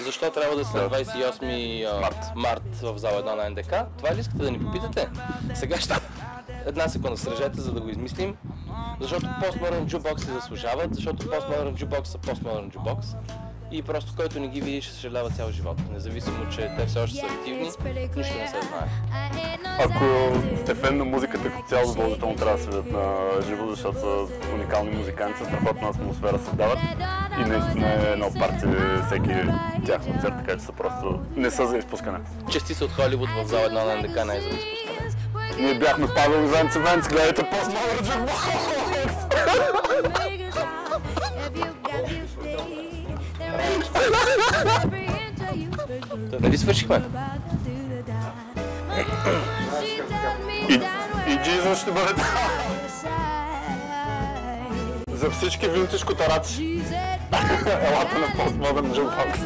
Защо трябва да се на 28 март в зала 1 на НДК? Това ли искате да ни попитате? Сега ще... Една секунда, срежете, за да го измислим. Защото Postmodern Jukebox се заслужават, защото Postmodern Jukebox са Postmodern Jukebox. И просто който не ги види, ще съжалява цял живот. Независимо, че те все още са активни, нищо не се знае. Ако сте фен на музиката като цяло, задължително трябва да се видят на живо, защото са уникални музиканти, страхотна атмосфера създават. И наистина е едно парти всеки тях концерт, така че са просто не са за изпускане. Чести са от Холивуд в зала 1 на НДК, не е за изпускане. Ние бяхме Павел и Венци, гледайте Postmodern Jukebox! Дали свършихме? И Джизъс ще бъде за всички винтиж котараци. Елата на Postmodern Jukebox.